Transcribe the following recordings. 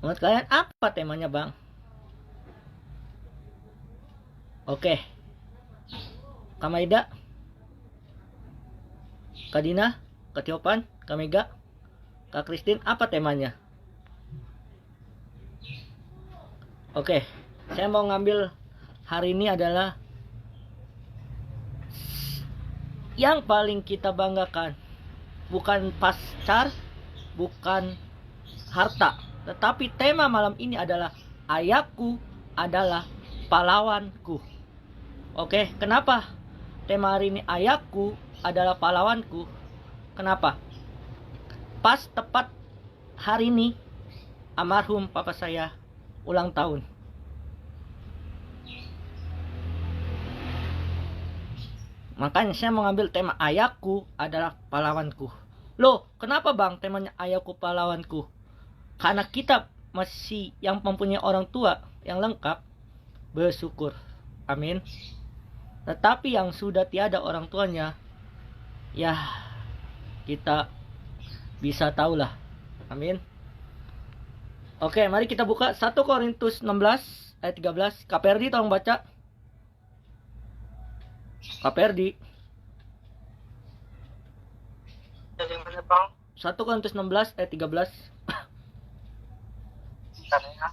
Menurut kalian apa temanya, Bang? Oke. Kak Maida, Kak Dina, Kak Tiopan, Kak Mega, Kak Christine, apa temanya? Oke, saya mau ngambil hari ini adalah yang paling kita banggakan. Bukan pacar, bukan harta. Tetapi tema malam ini adalah ayahku adalah pahlawanku. Oke, kenapa tema hari ini ayahku adalah pahlawanku? Kenapa? Pas tepat hari ini almarhum papa saya ulang tahun. Makanya saya mengambil tema ayahku adalah pahlawanku. Loh, kenapa bang temanya ayahku pahlawanku? Karena kita masih yang mempunyai orang tua yang lengkap, bersyukur. Amin. Tetapi yang sudah tiada orang tuanya, ya kita bisa tahulah. Amin. Oke, mari kita buka 1 Korintus 16 ayat 13. Kak Perdi tolong baca. Kak Perdi. Dari mana bang? 1 Korintus 16 ayat 13. Bentar ya.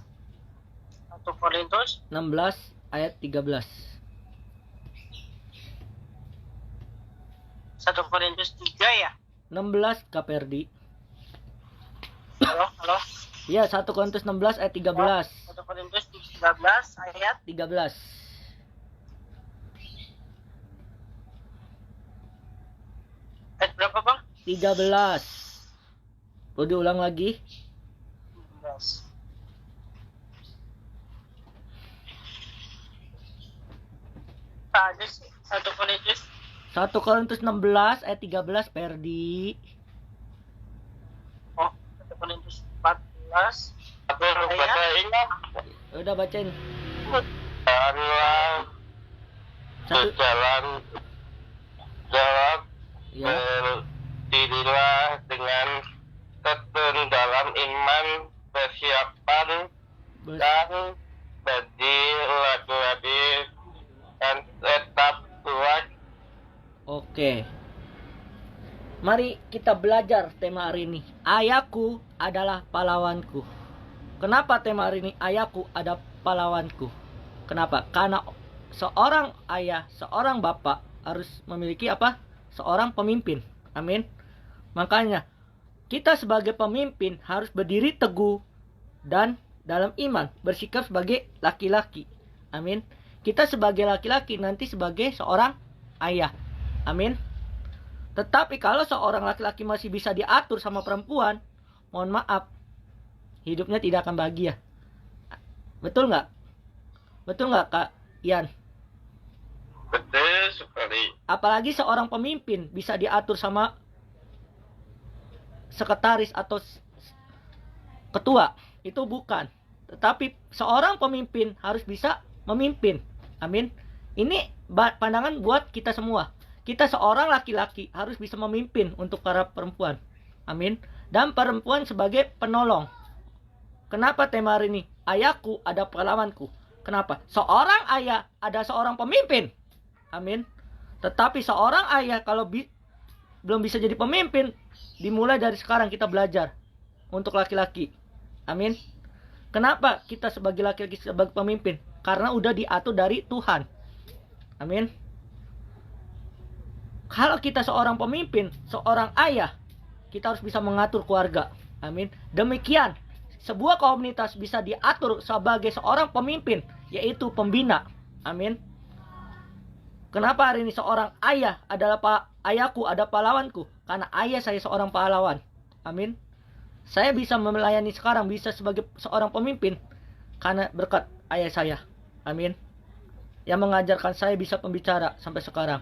1 Korintus 16 ayat 13. 1 Korintus 3 ya? 16 Kak Perdi. Halo. Iya, 1 Korintus 16 ayat 13. 1 Korintus 13 ayat 13. ayat berapa bang? 13. Perlu diulang lagi. 13. Ada sih 1 Korintus 1 Korintus 16 ayat 13 Perdi. 1 Korintus 14 ayat Udah bacain. Marilah Satu. berjalan Ya. berdirilah dengan tekun dalam iman, persiapan dan bagi lagu-lagu dan tetap kuat. Oke. Mari kita belajar tema hari ini. Ayahku adalah pahlawanku. Kenapa tema hari ini ayahku ada pahlawanku? Kenapa? Karena seorang ayah, seorang bapak harus memiliki apa? Seorang pemimpin. Amin. Makanya kita sebagai pemimpin harus berdiri teguh dan dalam iman, bersikap sebagai laki-laki. Amin. Kita sebagai laki-laki nanti sebagai seorang ayah. Amin. Tetapi kalau seorang laki-laki masih bisa diatur sama perempuan, mohon maaf, hidupnya tidak akan bahagia. Betul nggak? Betul nggak Kak Ian? Betul sekali. Apalagi seorang pemimpin bisa diatur sama sekretaris atau ketua. Itu bukan. Tetapi seorang pemimpin harus bisa memimpin. Amin. Ini pandangan buat kita semua. Kita seorang laki-laki harus bisa memimpin untuk para perempuan. Amin. Dan perempuan sebagai penolong. Kenapa tema hari ini? Ayahku ada pahlawanku. Kenapa? Seorang ayah ada seorang pemimpin. Amin. Tetapi seorang ayah kalau belum bisa jadi pemimpin, dimulai dari sekarang kita belajar untuk laki-laki. Amin. Kenapa kita sebagai laki-laki sebagai pemimpin? Karena udah diatur dari Tuhan. Amin. Kalau kita seorang pemimpin, seorang ayah, kita harus bisa mengatur keluarga. Amin. Demikian, sebuah komunitas bisa diatur sebagai seorang pemimpin, yaitu pembina. Amin. Kenapa hari ini seorang ayah adalah ayahku ada pahlawanku? Karena ayah saya seorang pahlawan. Amin. Saya bisa melayani sekarang, bisa sebagai seorang pemimpin karena berkat ayah saya. Amin. Yang mengajarkan saya bisa pembicara sampai sekarang.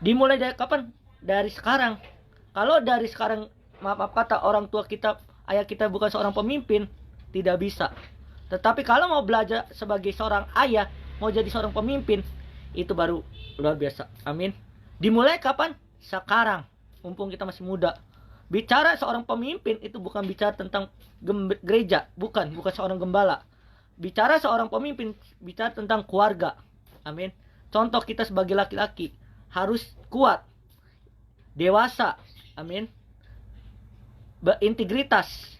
Dimulai dari kapan? Dari sekarang. Kalau dari sekarang, maaf kata orang tua kita, ayah kita bukan seorang pemimpin, tidak bisa. Tetapi kalau mau belajar sebagai seorang ayah, mau jadi seorang pemimpin, itu baru luar biasa. Amin. Dimulai kapan? Sekarang. Mumpung kita masih muda. Bicara seorang pemimpin itu bukan bicara tentang gereja, bukan seorang gembala. Bicara seorang pemimpin bicara tentang keluarga. Amin. Contoh, kita sebagai laki-laki harus kuat, dewasa, amin, berintegritas.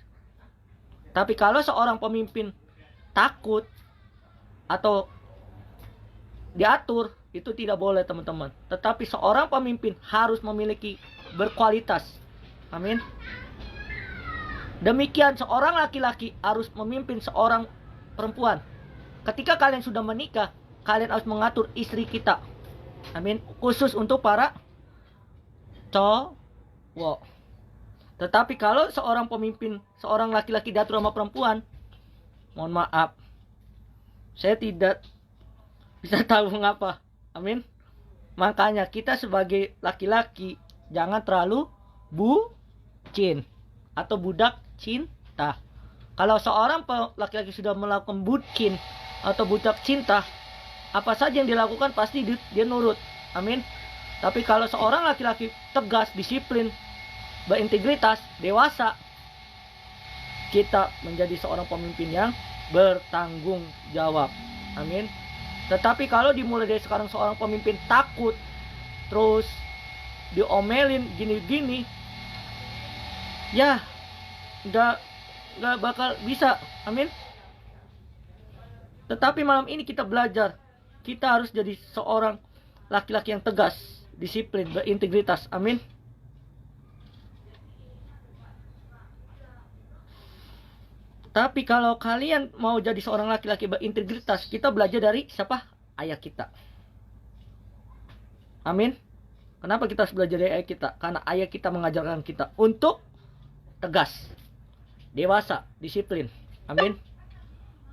Tapi kalau seorang pemimpin takut atau diatur, itu tidak boleh, teman-teman. Tetapi seorang pemimpin harus memiliki berkualitas. Amin. Demikian seorang laki-laki harus memimpin seorang perempuan. Ketika kalian sudah menikah, kalian harus mengatur istri kita. Amin. Khusus untuk para cowok. Tetapi kalau seorang pemimpin, seorang laki-laki diatur sama perempuan, mohon maaf, saya tidak bisa tahu mengapa. Amin. Makanya kita sebagai laki-laki jangan terlalu bucin atau budak cinta. Kalau seorang laki-laki sudah melakukan bucin atau budak cinta, apa saja yang dilakukan pasti dia nurut. Amin. Tapi kalau seorang laki-laki tegas, disiplin, berintegritas, dewasa, kita menjadi seorang pemimpin yang bertanggung jawab. Amin. Tetapi kalau dimulai dari sekarang seorang pemimpin takut, terus diomelin gini-gini, ya nggak bakal bisa. Amin. Tetapi malam ini kita belajar, kita harus jadi seorang laki-laki yang tegas, disiplin, berintegritas. Amin. Tapi kalau kalian mau jadi seorang laki-laki berintegritas, kita belajar dari siapa? Ayah kita. Amin. Kenapa kita harus belajar dari ayah kita? Karena ayah kita mengajarkan kita untuk tegas, dewasa, disiplin. Amin.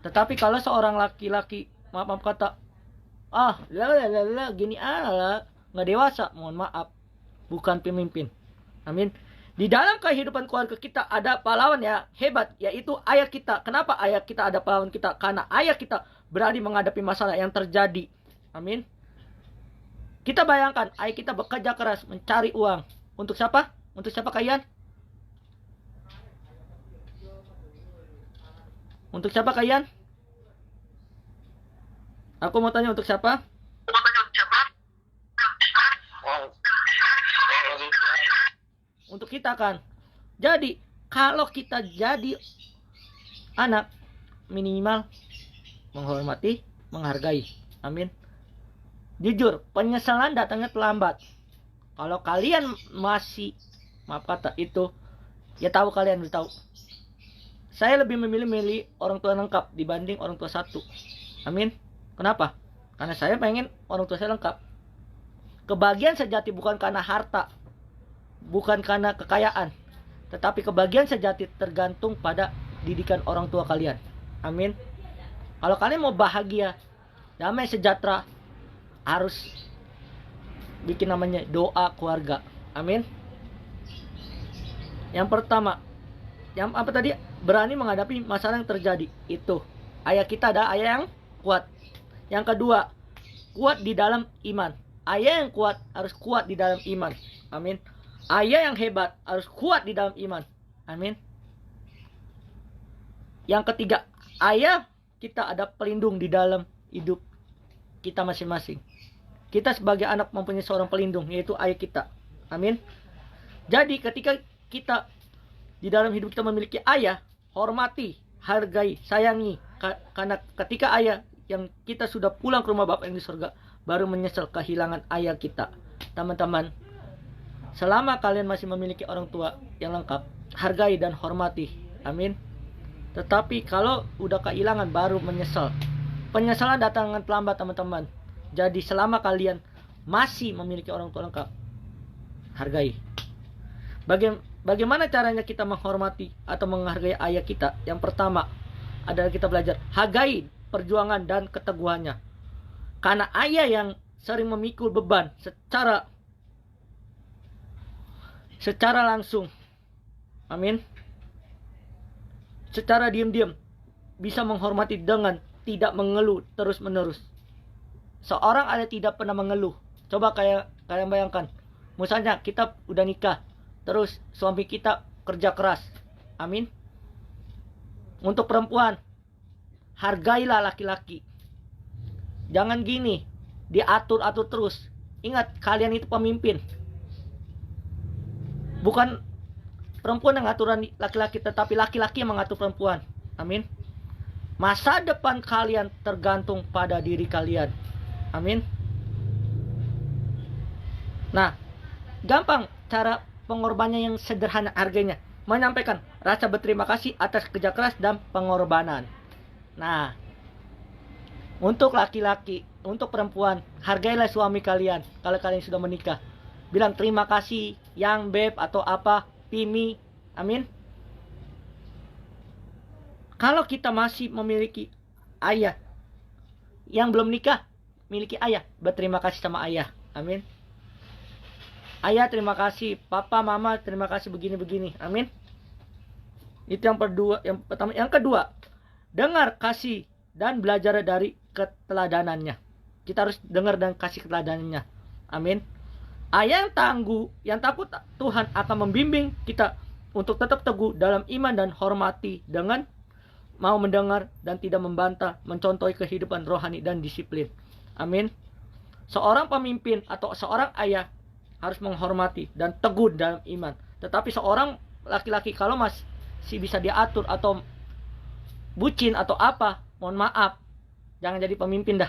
Tetapi kalau seorang laki-laki, maaf kata, gini nggak dewasa, mohon maaf, bukan pemimpin. Amin. Di dalam kehidupan keluarga kita ada pahlawan ya hebat, yaitu ayah kita. Kenapa ayah kita ada pahlawan kita? Karena ayah kita berani menghadapi masalah yang terjadi. Amin. Kita bayangkan, ayah kita bekerja keras mencari uang. Untuk siapa? Untuk siapa kalian? Untuk siapa kalian? Aku mau tanya, untuk siapa? Untuk kita kan. Jadi kalau kita jadi anak, minimal menghormati, menghargai. Amin. Jujur, penyesalan datangnya terlambat. Kalau kalian masih, maaf kata itu, ya tahu, kalian udah tahu. Saya lebih memilih orang tua lengkap dibanding orang tua satu. Amin. Kenapa? Karena saya pengen orang tua saya lengkap. Kebahagiaan sejati bukan karena harta, bukan karena kekayaan, tetapi kebahagiaan sejati tergantung pada didikan orang tua kalian. Amin. Kalau kalian mau bahagia, damai, sejahtera, harus bikin namanya doa keluarga. Amin. Yang pertama, yang apa tadi? Berani menghadapi masalah yang terjadi. Itu ayah kita ada ayah yang kuat. Yang kedua, kuat di dalam iman. Ayah yang kuat harus kuat di dalam iman. Amin. Ayah yang hebat harus kuat di dalam iman. Amin. Yang ketiga, ayah kita ada pelindung di dalam hidup kita masing-masing. Kita sebagai anak mempunyai seorang pelindung, yaitu ayah kita. Amin. Jadi ketika kita di dalam hidup kita memiliki ayah, hormati, hargai, sayangi. Karena ketika ayah yang kita sudah pulang ke rumah Bapa yang di surga, baru menyesal kehilangan ayah kita. Teman-teman, selama kalian masih memiliki orang tua yang lengkap, hargai dan hormati. Amin. Tetapi kalau udah kehilangan, baru menyesal. Penyesalan datang dengan terlambat, teman-teman. Jadi selama kalian masih memiliki orang tua lengkap, hargai. Bagaimana caranya kita menghormati atau menghargai ayah kita? Yang pertama adalah kita belajar hargai perjuangan dan keteguhannya. Karena ayah yang sering memikul beban secara langsung, amin, secara diam-diam, bisa menghormati dengan tidak mengeluh terus-menerus. Seorang ayah tidak pernah mengeluh. Coba kalian bayangkan, misalnya kita udah nikah, Terus suami kita kerja keras. Amin. Untuk perempuan, hargailah laki-laki. Jangan gini, diatur-atur terus. Ingat, kalian itu pemimpin. Bukan perempuan yang ngatur laki-laki, tetapi laki-laki yang mengatur perempuan. Amin. Masa depan kalian tergantung pada diri kalian. Amin. Nah, gampang cara pengorbanannya yang sederhana harganya. Menyampaikan rasa berterima kasih atas kerja keras dan pengorbanan. Nah, untuk laki-laki, untuk perempuan, hargailah suami kalian kalau kalian sudah menikah. Bilang terima kasih, yang beb atau apa, Pimi. Amin. Kalau kita masih memiliki ayah yang belum nikah, miliki ayah, berterima kasih sama ayah. Amin. Ayah terima kasih, papa, mama terima kasih begini-begini. Amin. Itu yang pertama. Yang kedua, dengar, kasih, dan belajar dari keteladanannya. Kita harus dengar dan kasih keteladanannya. Amin. Ayah yang tangguh, yang takut Tuhan akan membimbing kita untuk tetap teguh dalam iman dan hormati dengan mau mendengar dan tidak membantah, mencontohi kehidupan rohani dan disiplin. Amin. Seorang pemimpin atau seorang ayah harus menghormati dan teguh dalam iman. Tetapi seorang laki-laki kalau masih bisa diatur atau bucin atau apa, mohon maaf, jangan jadi pemimpin dah.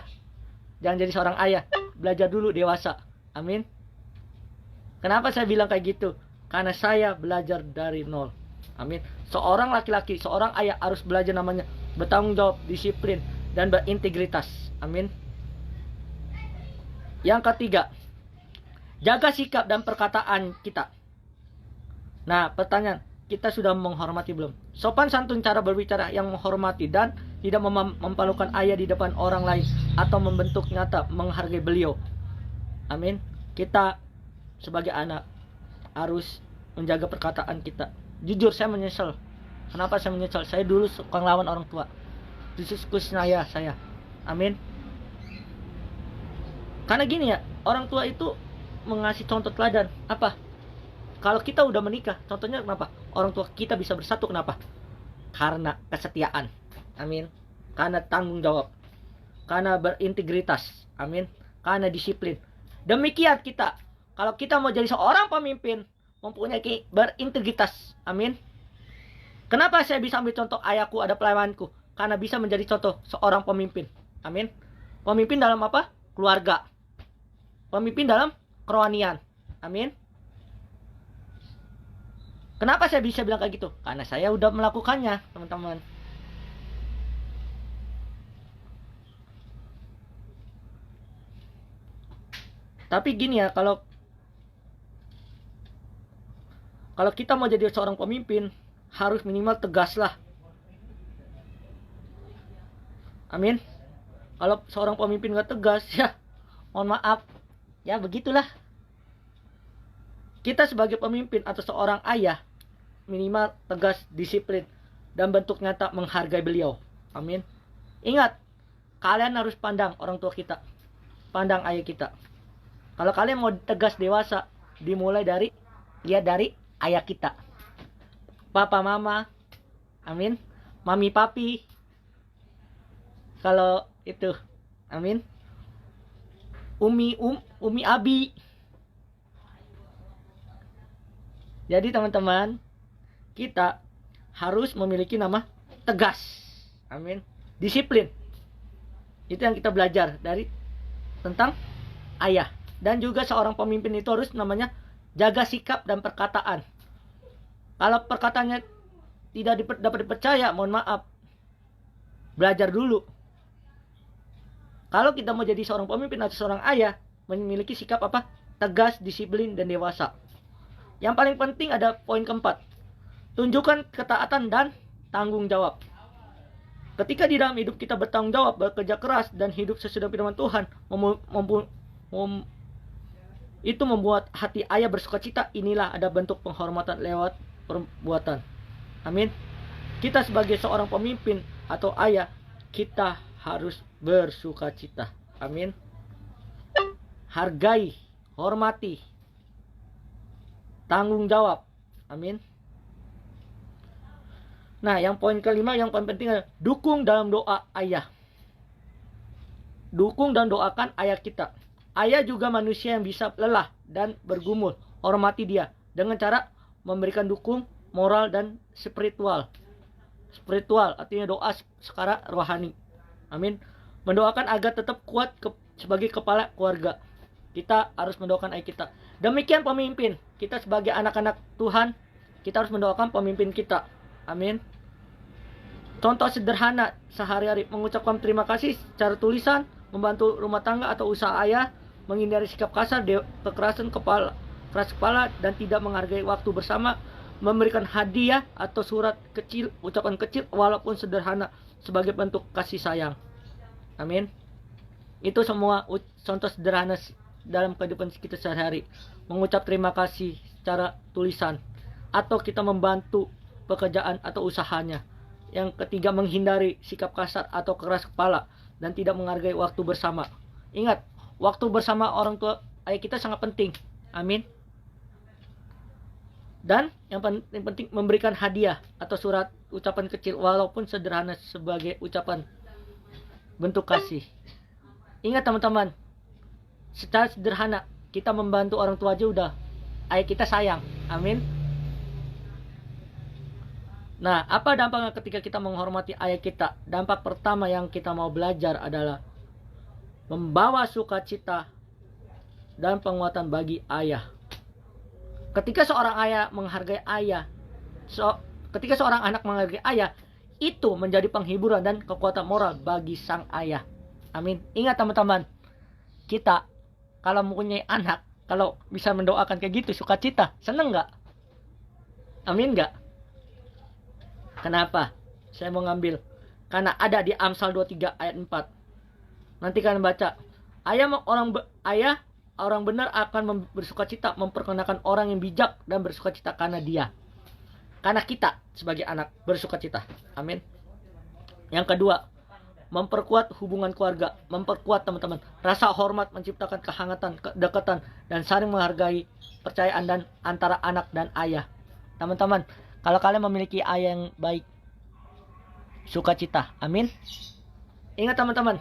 Jangan jadi seorang ayah. Belajar dulu dewasa. Amin. Kenapa saya bilang kayak gitu? Karena saya belajar dari nol. Amin. Seorang laki-laki, seorang ayah harus belajar namanya bertanggung jawab, disiplin, dan berintegritas. Amin. Yang ketiga, jaga sikap dan perkataan kita. Nah, pertanyaan, kita sudah menghormati belum? Sopan santun cara berbicara yang menghormati dan tidak memalukan ayah di depan orang lain atau membentuk nyata menghargai beliau. Amin. Kita sebagai anak harus menjaga perkataan kita. Jujur saya menyesal. Kenapa saya menyesal? Saya dulu suka ngelawan orang tua. Diskus saya. Amin. Karena gini ya, orang tua itu mengasih contoh teladan. Apa? Kalau kita udah menikah, contohnya kenapa? Orang tua kita bisa bersatu, kenapa? Karena kesetiaan. Amin. Karena tanggung jawab. Karena berintegritas. Amin. Karena disiplin. Demikian kita. Kalau kita mau jadi seorang pemimpin, mempunyai berintegritas. Amin. Kenapa saya bisa ambil contoh ayahku ada pelayanku? Karena bisa menjadi contoh seorang pemimpin. Amin. Pemimpin dalam apa? Keluarga. Pemimpin dalam kerohanian. Amin. Kenapa saya bisa bilang kayak gitu? Karena saya udah melakukannya, teman-teman. Tapi gini ya, kalau kita mau jadi seorang pemimpin, harus minimal tegas lah. Amin. Kalau seorang pemimpin gak tegas, ya mohon maaf, ya begitulah. Kita sebagai pemimpin atau seorang ayah, minimal tegas, disiplin, dan bentuk nyata menghargai beliau. Amin. Ingat, kalian harus pandang orang tua kita, pandang ayah kita. Kalau kalian mau tegas dewasa, dimulai dari lihat dari ayah kita, papa mama, amin, mami papi, kalau itu, amin, umi abi. Jadi teman-teman, kita harus memiliki nama tegas, amin, disiplin. Itu yang kita belajar dari tentang ayah. Dan juga seorang pemimpin itu harus namanya jaga sikap dan perkataan. Kalau perkataannya tidak dapat dipercaya, mohon maaf, belajar dulu. Kalau kita mau jadi seorang pemimpin atau seorang ayah, memiliki sikap apa? Tegas, disiplin, dan dewasa. Yang paling penting ada poin keempat. Tunjukkan ketaatan dan tanggung jawab. Ketika di dalam hidup kita bertanggung jawab, bekerja keras, dan hidup sesuai firman Tuhan, itu membuat hati ayah bersukacita. Inilah ada bentuk penghormatan lewat perbuatan. Amin. Kita sebagai seorang pemimpin atau ayah, kita harus bersukacita. Amin. Hargai, hormati, tanggung jawab. Amin. Nah, yang poin kelima yang paling penting adalah dukung dalam doa ayah. Dukung dan doakan ayah kita. Ayah juga manusia yang bisa lelah dan bergumul. Hormati dia dengan cara memberikan dukung moral dan spiritual. Spiritual artinya doa secara rohani. Amin. Mendoakan agar tetap kuat sebagai kepala keluarga. Kita harus mendoakan ayah kita. Demikian pemimpin. Kita sebagai anak-anak Tuhan, kita harus mendoakan pemimpin kita. Amin. Contoh sederhana sehari-hari, mengucapkan terima kasih secara tulisan, membantu rumah tangga atau usaha ayah, menghindari sikap kasar, keras kepala, dan tidak menghargai waktu bersama, memberikan hadiah atau surat kecil, ucapan kecil walaupun sederhana sebagai bentuk kasih sayang. Amin. Itu semua contoh sederhana dalam kehidupan kita sehari-hari. Mengucap terima kasih secara tulisan, atau kita membantu pekerjaan atau usahanya. Yang ketiga, menghindari sikap kasar atau keras kepala dan tidak menghargai waktu bersama. Ingat, waktu bersama orang tua ayah kita sangat penting. Amin. Dan yang penting memberikan hadiah atau surat ucapan kecil walaupun sederhana sebagai ucapan bentuk kasih. Ingat teman-teman, secara sederhana kita membantu orang tua aja udah ayah kita sayang. Amin. Nah, apa dampaknya ketika kita menghormati ayah kita? Dampak pertama yang kita mau belajar adalah membawa sukacita dan penguatan bagi ayah. Ketika seorang ayah menghargai ayah, ketika seorang anak menghargai ayah, itu menjadi penghiburan dan kekuatan moral bagi sang ayah. Amin. Ingat teman-teman, kita kalau mempunyai anak, kalau bisa mendoakan kayak gitu, sukacita, seneng nggak? Amin nggak? Kenapa? Saya mau ngambil. Karena ada di Amsal 23 ayat 4. Nanti kalian baca. Ayah orang benar akan bersukacita memperkenalkan orang yang bijak dan bersukacita karena dia. Karena kita sebagai anak bersukacita. Amin. Yang kedua, memperkuat hubungan keluarga. Memperkuat teman-teman. Rasa hormat menciptakan kehangatan, kedekatan, dan saling menghargai percayaan dan antara anak dan ayah. Teman-teman, kalau kalian memiliki ayah yang baik, sukacita. Amin. Ingat teman-teman,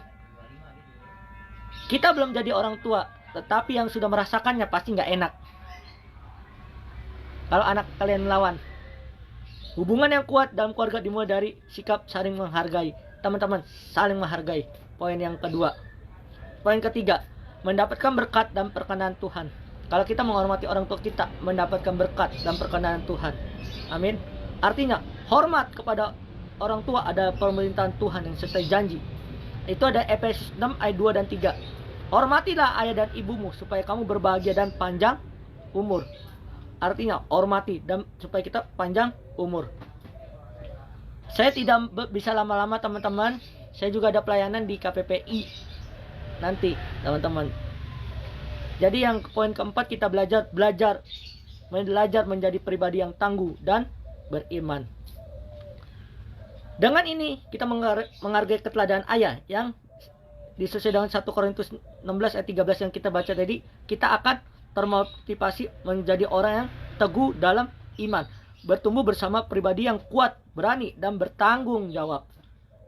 kita belum jadi orang tua, tetapi yang sudah merasakannya pasti nggak enak. Kalau anak kalian melawan, hubungan yang kuat dalam keluarga dimulai dari sikap saling menghargai. Teman-teman, saling menghargai. Poin yang kedua. Poin ketiga, mendapatkan berkat dan perkenan Tuhan. Kalau kita menghormati orang tua kita, mendapatkan berkat dan perkenan Tuhan. Amin. Artinya, hormat kepada orang tua ada pemerintahan Tuhan yang sesuai janji. Itu ada Efesus 6 ayat 2 dan 3. Hormatilah ayah dan ibumu supaya kamu berbahagia dan panjang umur. Artinya, hormati dan supaya kita panjang umur. Saya tidak bisa lama-lama teman-teman. Saya juga ada pelayanan di KPPI nanti teman-teman. Jadi yang poin keempat, kita belajar menjadi pribadi yang tangguh dan beriman. Dengan ini kita menghargai keteladanan ayah yang disesuai dengan 1 Korintus 16 ayat 13 yang kita baca tadi. Kita akan termotivasi menjadi orang yang teguh dalam iman, bertumbuh bersama pribadi yang kuat, berani, dan bertanggung jawab.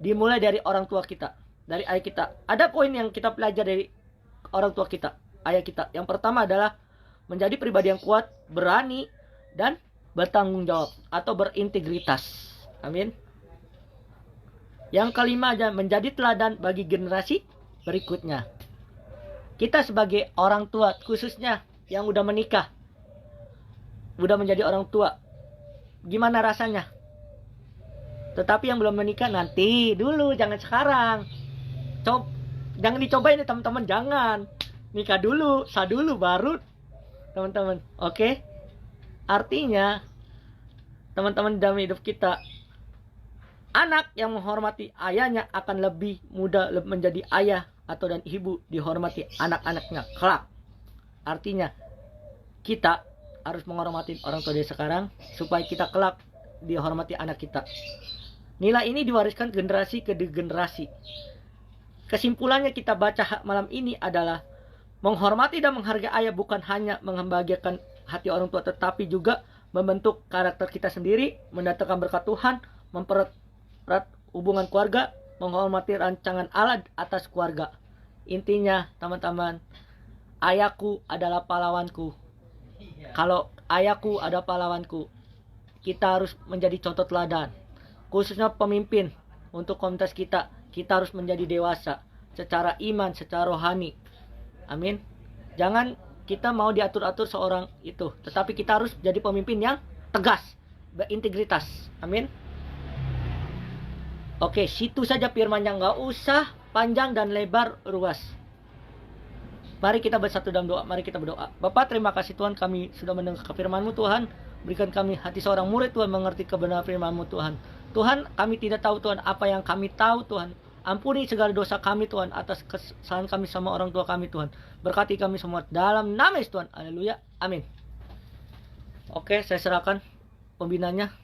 Dimulai dari orang tua kita, dari ayah kita. Ada poin yang kita pelajari dari orang tua kita, ayah kita. Yang pertama adalah menjadi pribadi yang kuat, berani, dan bertanggung jawab atau berintegritas. Amin. Yang kelima adalah menjadi teladan bagi generasi berikutnya. Kita sebagai orang tua, khususnya yang udah menikah, udah menjadi orang tua, gimana rasanya? Tetapi yang belum menikah, nanti dulu, jangan sekarang. Jangan dicobain ya teman-teman, jangan. Nikah dulu, sah dulu, baru teman-teman. Oke? Artinya, teman-teman dalam hidup kita, anak yang menghormati ayahnya akan lebih mudah menjadi ayah atau dan ibu dihormati anak-anaknya kelak. Artinya, kita harus menghormati orang tua dari sekarang supaya kita kelak dihormati anak kita. Nilai ini diwariskan generasi ke generasi. Kesimpulannya kita baca malam ini adalah menghormati dan menghargai ayah bukan hanya membahagiakan hati orang tua, tetapi juga membentuk karakter kita sendiri, mendatangkan berkat Tuhan, mempererat hubungan keluarga, menghormati rancangan Allah atas keluarga. Intinya teman-teman, ayahku adalah pahlawanku. Kalau ayahku ada pahlawanku, kita harus menjadi contoh teladan. Khususnya pemimpin untuk komunitas kita harus menjadi dewasa secara iman, secara rohani. Amin. Jangan kita mau diatur-atur seorang itu, tetapi kita harus jadi pemimpin yang tegas, berintegritas. Amin. Oke, situ saja firman-Nya, nggak usah panjang dan lebar ruas. Mari kita bersatu dalam doa. Mari kita berdoa. Bapa, terima kasih Tuhan, kami sudah mendengar firman-Mu Tuhan. Berikan kami hati seorang murid Tuhan, mengerti kebenaran firman-Mu Tuhan. Tuhan, kami tidak tahu Tuhan apa yang kami tahu Tuhan. Ampuni segala dosa kami Tuhan, atas kesalahan kami sama orang tua kami Tuhan. Berkati kami semua dalam nama Yesus Tuhan. Haleluya. Amin. Oke, saya serahkan pembinanya.